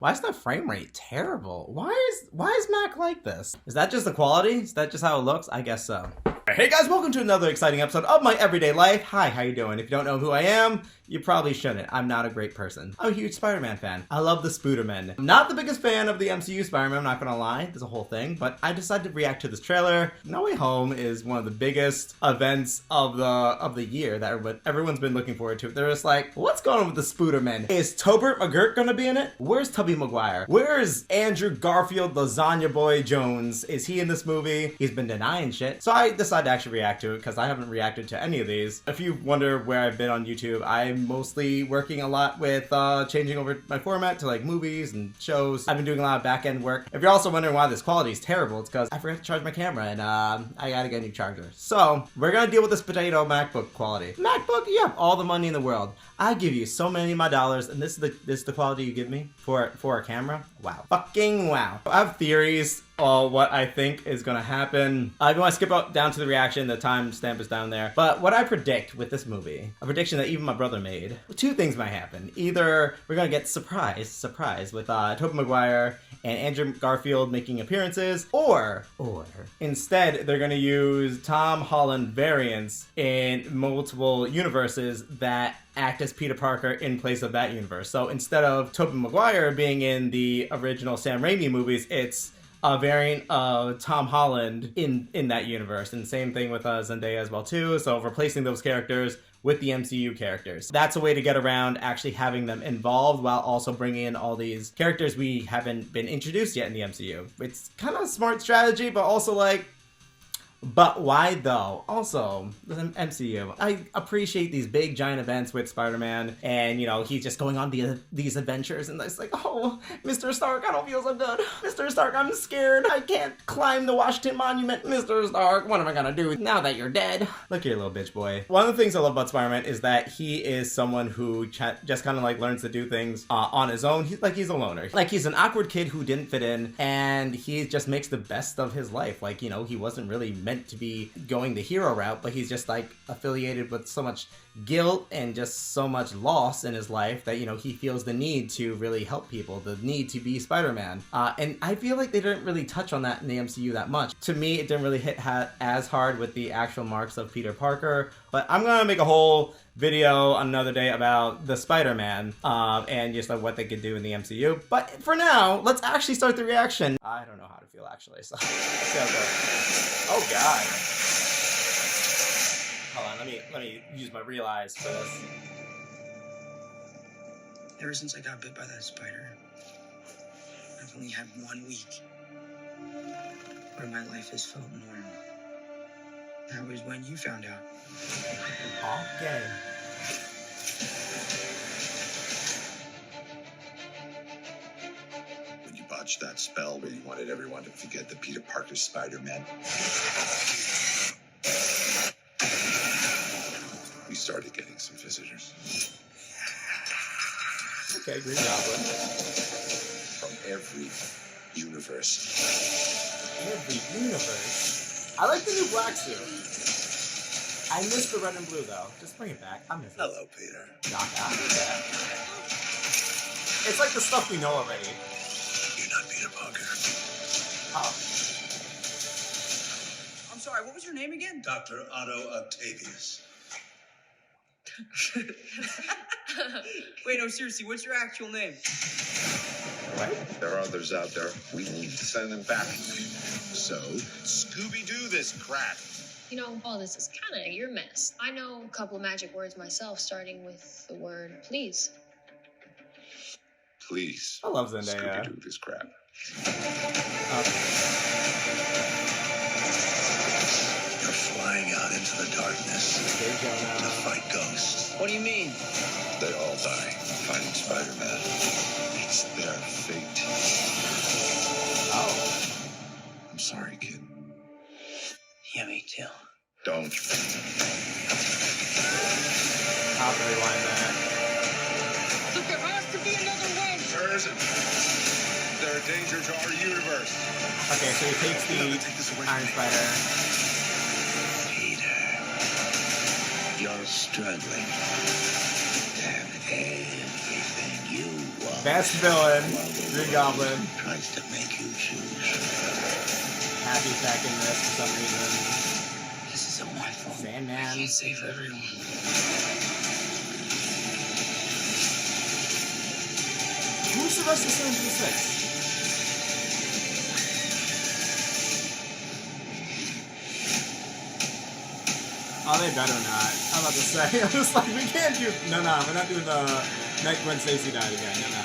Why is the frame rate terrible? Why is Mac like this? Is that just the quality? Is that just how it looks? I guess so. Hey guys, welcome to another exciting episode of my everyday life. Hi, how you doing? If you don't know who I am, you probably shouldn't. I'm not a great person. I'm a huge Spider-Man fan. I love the Spooderman. I'm not the biggest fan of the MCU Spider-Man, I'm not gonna lie. There's a whole thing, but I decided to react to this trailer. No Way Home is one of the biggest events of the year that everyone's been looking forward to. They're just like, what's going on with the Spooderman? Is Tobert McGirt gonna be in it? Where's Tubby Maguire? Where's Andrew Garfield, Lasagna Boy Jones? Is he in this movie? He's been denying shit. So I decided to actually react to it because I haven't reacted to any of these. If you wonder where I've been on YouTube, I'm mostly working a lot with changing over my format to like movies and shows. I've been doing a lot of back-end work. If you're also wondering why this quality is terrible, it's because I forgot to charge my camera and I gotta get a new charger. So we're gonna deal with this potato MacBook quality. MacBook, you have all the money in the world. I give you so many of my dollars, and this is the quality you give me for a camera? Wow. Fucking wow. I have theories on what I think is gonna happen. If you want to skip down to the reaction, the timestamp is down there. But what I predict with this movie, a prediction that even my brother made, two things might happen. Either we're gonna get surprise with Tobey Maguire and Andrew Garfield making appearances, or instead they're gonna use Tom Holland variants in multiple universes that act as Peter Parker in place of that universe. So instead of Tobey Maguire being in the original Sam Raimi movies, it's a variant of Tom Holland in that universe. And same thing with Zendaya as well too. So replacing those characters with the MCU characters. That's a way to get around actually having them involved while also bringing in all these characters we haven't been introduced yet in the MCU. It's kind of a smart strategy, but also like, but why though? Also, the MCU. I appreciate these big giant events with Spider-Man, and you know, he's just going on these adventures, and it's like, oh, Mr. Stark, I don't feel so good. Mr. Stark, I'm scared. I can't climb the Washington Monument. Mr. Stark, what am I gonna do now that you're dead? Look here, little bitch boy. One of the things I love about Spider-Man is that he is someone who just kind of like learns to do things on his own. He's a loner. Like, he's an awkward kid who didn't fit in, and he just makes the best of his life. Like, you know, he wasn't really meant to be going the hero route, but he's just like affiliated with so much guilt and just so much loss in his life that, you know, he feels the need to really help people, the need to be Spider-Man. And I feel like they didn't really touch on that in the MCU that much. To me, it didn't really hit as hard with the actual marks of Peter Parker, but I'm gonna make a whole video another day about the Spider-Man and just like what they could do in the MCU. But for now, let's actually start the reaction. I don't know how to feel actually, so let's see how it goes. Oh god. Hold on, let me use my real eyes for this. Ever since I got bit by that spider, I've only had 1 week where my life has felt normal. That was when you found out. Okay. When you botched that spell where you wanted everyone to forget that Peter Parker's Spider-Man, we started getting some visitors. Okay, Green Goblin. From every universe. Every universe? I like the new black suit. I miss the red and blue though. Just bring it back. I miss it. Hello, Peter. Doc Ock. It's like the stuff we know already. You're not Peter Parker. Oh. I'm sorry, what was your name again? Dr. Otto Octavius. Wait, no, seriously, what's your actual name? What? There are others out there. We need to send them back. So, Scooby-Doo this crap. You know, all this is kind of your mess. I know a couple of magic words myself, starting with the word please. Please. I love Zendaya. Scooby-Doo this crap. You're flying out into the darkness to fight ghosts. What do you mean? They all die fighting Spider-Man. It's their fate. Oh. I'm sorry, kid. Yeah, me too. Don't. I'll have to rewind that. Look, there has to be another way. There isn't. They're a danger to our universe. Okay, so he takes the Iron Spider. Peter, you're struggling to have everything you want. Best villain, Green Goblin. Tries to make you choose. Happy's back in this for some reason. This isn't my fault. I Sandman. can't save everyone. Who's the rest of Sandman 6? Oh, they better not. I'm about to say. I was like, we can't do. No, we're not doing the night when Stacy died again. No.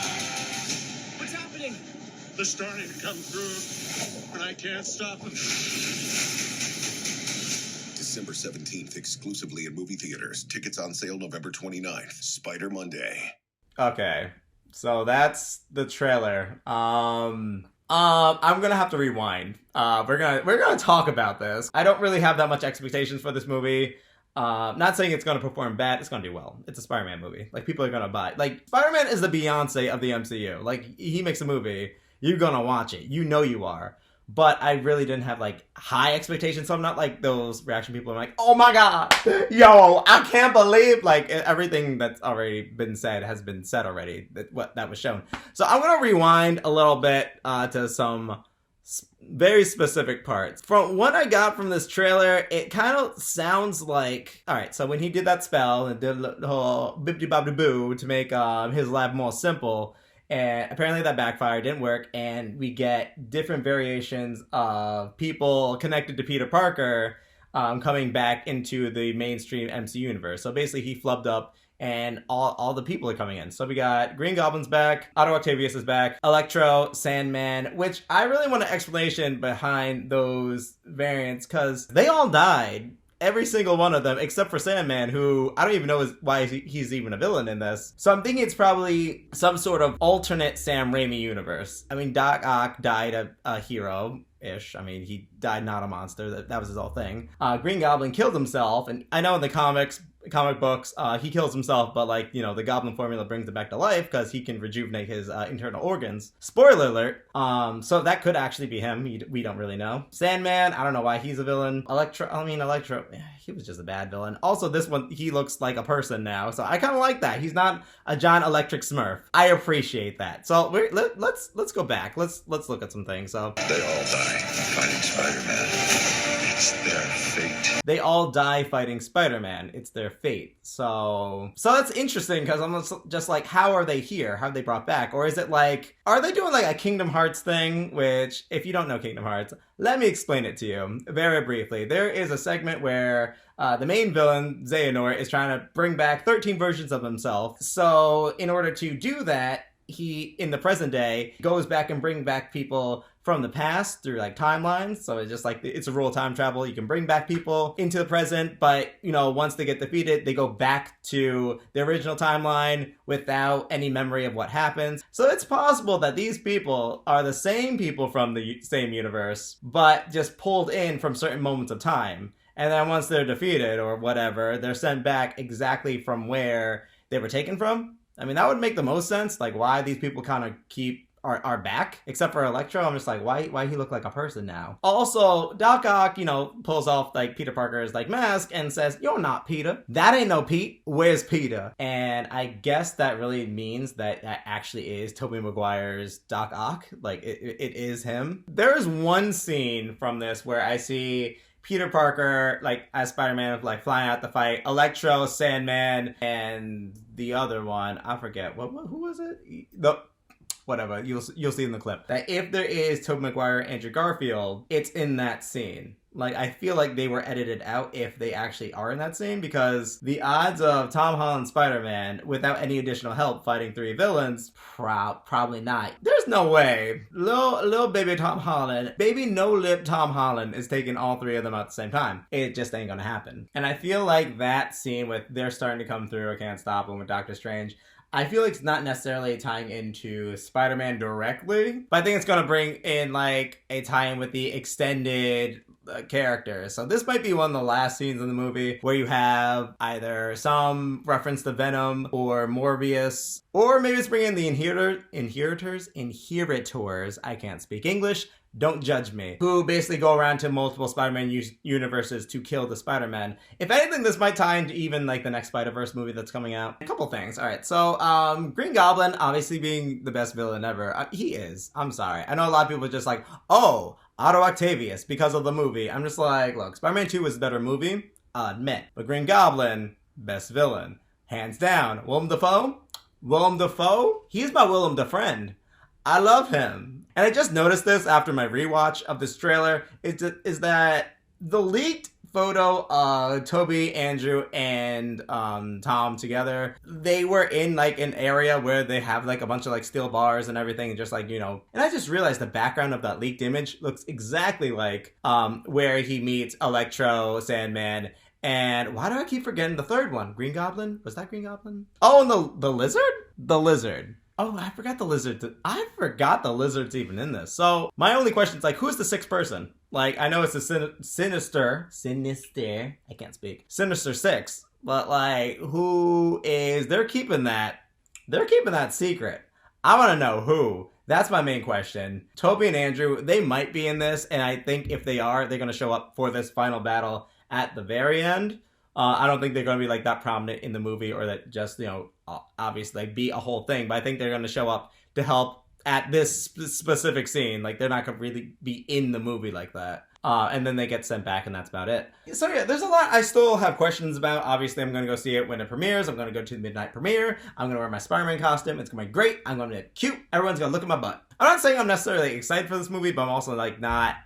What's happening? They're starting to come through, and I can't stop them. December 17th, exclusively in movie theaters. Tickets on sale November 29th. Spider Monday. Okay, so that's the trailer. I'm gonna have to rewind. We're gonna talk about this. I don't really have that much expectations for this movie. Not saying it's gonna perform bad. It's gonna do well. It's a Spider-Man movie. Like, people are gonna buy. Like, Spider-Man is the Beyonce of the MCU. Like, he makes a movie, you're gonna watch it. You know you are. But I really didn't have, like, high expectations, so I'm not like those reaction people are like, oh my god, yo, I can't believe, like, everything that's already been said has been said already, that was shown. So I'm gonna rewind a little bit to some very specific parts. From what I got from this trailer, it kind of sounds like, alright, so when he did that spell and did the whole bippity-boppity-boo to make his lab more simple, and apparently that backfired, didn't work, and we get different variations of people connected to Peter Parker coming back into the mainstream MC universe. So basically he flubbed up and all the people are coming in. So we got Green Goblin's back, Otto Octavius is back, Electro, Sandman, which I really want an explanation behind those variants because they all died. Every single one of them, except for Sandman, who I don't even know why he's even a villain in this. So I'm thinking it's probably some sort of alternate Sam Raimi universe. I mean, Doc Ock died a hero-ish. I mean, he died not a monster. That was his whole thing. Green Goblin killed himself, and I know in the comic books, he kills himself, but, like, you know, the Goblin formula brings him back to life because he can rejuvenate his internal organs. Spoiler alert. So that could actually be him. We don't really know. Sandman, I don't know why he's a villain. Electro, he was just a bad villain. Also, this one, he looks like a person now, so I kind of like that. He's not a John Electric Smurf. I appreciate that. So let's go back. Let's look at some things. So They all die fighting Spider-Man. It's their fate. They all die fighting Spider-Man. It's their fate. So that's interesting because I'm just like, how are they here? How are they brought back? Or is it like, are they doing like a Kingdom Hearts thing? Which, if you don't know Kingdom Hearts, let me explain it to you very briefly. There is a segment where the main villain, Xehanort, is trying to bring back 13 versions of himself. So in order to do that, he, in the present day, goes back and brings back people from the past through like timelines. So it's just like, it's a rule of time travel. You can bring back people into the present, but you know, once they get defeated, they go back to the original timeline without any memory of what happens. So it's possible that these people are the same people from the same universe, but just pulled in from certain moments of time. And then once they're defeated or whatever, they're sent back exactly from where they were taken from. I mean, that would make the most sense. Like, why these people kind of are back, except for Electro. I'm just like, why he look like a person now? Also, Doc Ock, you know, pulls off like Peter Parker's like mask and says, "You're not Peter. That ain't no Pete. Where's Peter?" And I guess that really means that actually is Tobey Maguire's Doc Ock. Like, it is him. There is one scene from this where I see Peter Parker, like, as Spider-Man, like, flying out the fight, Electro, Sandman, and the other one, I forget, who was it? Whatever, you'll see in the clip. That if there is Tobey Maguire and Andrew Garfield, it's in that scene. Like, I feel like they were edited out if they actually are in that scene, because the odds of Tom Holland Spider-Man without any additional help fighting 3 villains, probably not. There's no way. Little baby Tom Holland, baby no-lip Tom Holland is taking all 3 of them at the same time. It just ain't gonna happen. And I feel like that scene with they're starting to come through, I can't stop them with Doctor Strange, I feel like it's not necessarily tying into Spider-Man directly, but I think it's gonna bring in like a tie-in with the extended characters. So this might be one of the last scenes in the movie where you have either some reference to Venom or Morbius, or maybe it's bringing the inheritors, I can't speak English, don't judge me, who basically go around to multiple Spider-Man universes to kill the Spider-Man. If anything, this might tie into even like the next Spider-Verse movie that's coming out. A couple things. All right, so Green Goblin, obviously being the best villain ever. He is. I'm sorry. I know a lot of people are just like, oh, Otto Octavius because of the movie. I'm just like, look, Spider-Man 2 was a better movie, I'll admit. But Green Goblin, best villain. Hands down. Willem Dafoe? Willem Dafoe? He's my Willem Dafoe. I love him. And I just noticed this after my rewatch of this trailer, is that the leaked photo of Toby, Andrew, and Tom together, they were in like an area where they have like a bunch of like steel bars and everything, and just like, you know, and I just realized the background of that leaked image looks exactly like where he meets Electro, Sandman, and why do I keep forgetting the third one? Green Goblin? Was that Green Goblin? Oh, and the Lizard? The Lizard. Oh, I forgot the Lizard. I forgot the Lizard's even in this. So my only question is like, who's the sixth person? Like, I know it's a Sinister. I can't speak. Sinister Six. But like, who is? They're keeping that secret. I want to know who. That's my main question. Toby and Andrew, they might be in this, and I think if they are, they're going to show up for this final battle at the very end. I don't think they're going to be like that prominent in the movie, or that just, you know, obviously like be a whole thing. But I think they're going to show up to help at this specific scene. Like, they're not going to really be in the movie like that. And then they get sent back, and that's about it. So yeah, there's a lot I still have questions about. Obviously, I'm going to go see it when it premieres. I'm going to go to the midnight premiere. I'm going to wear my Spider-Man costume. It's going to be great. I'm going to be cute. Everyone's going to look at my butt. I'm not saying I'm necessarily excited for this movie, but I'm also like not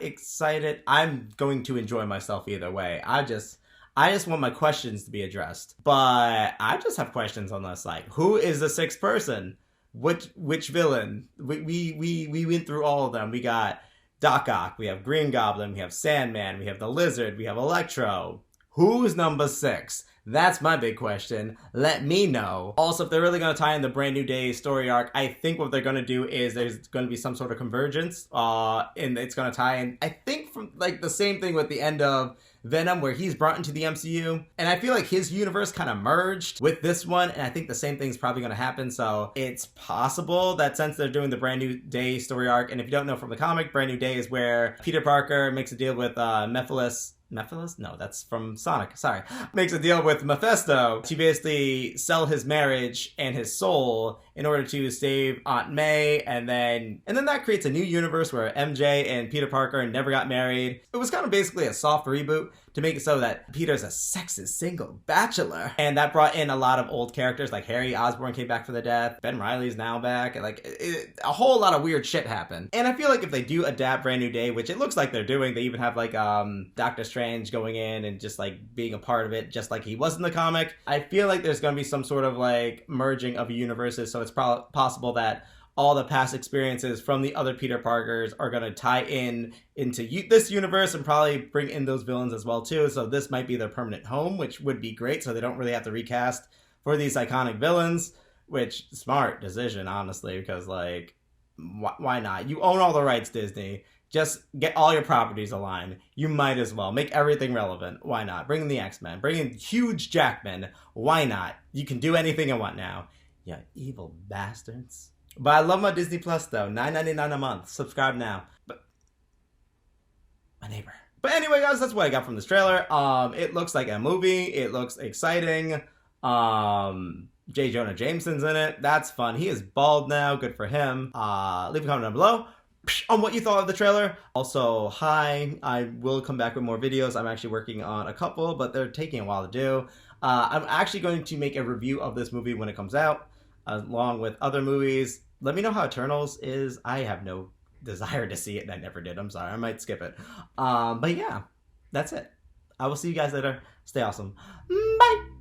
excited. I'm going to enjoy myself either way. I just want my questions to be addressed. But I just have questions on this, like, who is the sixth person? Which villain? We went through all of them. We got Doc Ock, we have Green Goblin, we have Sandman, we have the Lizard, we have Electro. Who's number 6? That's my big question. Let me know. Also, if they're really going to tie in the Brand New Day story arc, I think what they're going to do is there's going to be some sort of convergence, and it's going to tie in, I think, from like the same thing with the end of Venom, where he's brought into the MCU, and I feel like his universe kind of merged with this one, and I think the same thing's probably going to happen. So it's possible that since they're doing the Brand New Day story arc, and if you don't know from the comic, Brand New Day is where Peter Parker makes a deal with Mephiles? No, that's from Sonic. Sorry. Makes a deal with Mephisto to basically sell his marriage and his soul in order to save Aunt May, and then that creates a new universe where MJ and Peter Parker never got married. It was kind of basically a soft reboot to make it so that Peter's a sexist single bachelor, and that brought in a lot of old characters, like Harry Osborn came back for the death, Ben Reilly's now back, and like a whole lot of weird shit happened. And I feel like if they do adapt Brand New Day, which it looks like they're doing, they even have like Doctor Strange going in and just like being a part of it, just like he was in the comic. I feel like there's going to be some sort of like merging of universes, so it's possible that all the past experiences from the other Peter Parkers are going to tie into this universe and probably bring in those villains as well too. So this might be their permanent home, which would be great. So they don't really have to recast for these iconic villains, which smart decision, honestly, because like, why not? You own all the rights, Disney. Just get all your properties aligned. You might as well. Make everything relevant. Why not? Bring in the X-Men. Bring in Hugh Jackman. Why not? You can do anything you want now. You evil bastards. But I love my Disney Plus though. $9.99 a month. Subscribe now. But my neighbor. But anyway, guys, that's what I got from this trailer. It looks like a movie. It looks exciting. J. Jonah Jameson's in it. That's fun. He is bald now. Good for him. Leave a comment down below on what you thought of the trailer. Also, hi. I will come back with more videos. I'm actually working on a couple, but they're taking a while to do. I'm actually going to make a review of this movie when it comes out, along with other movies. Let me know how Eternals is. I have no desire to see it, and I never did. I'm sorry. I might skip it. But yeah, that's it. I will see you guys later. Stay awesome. Bye!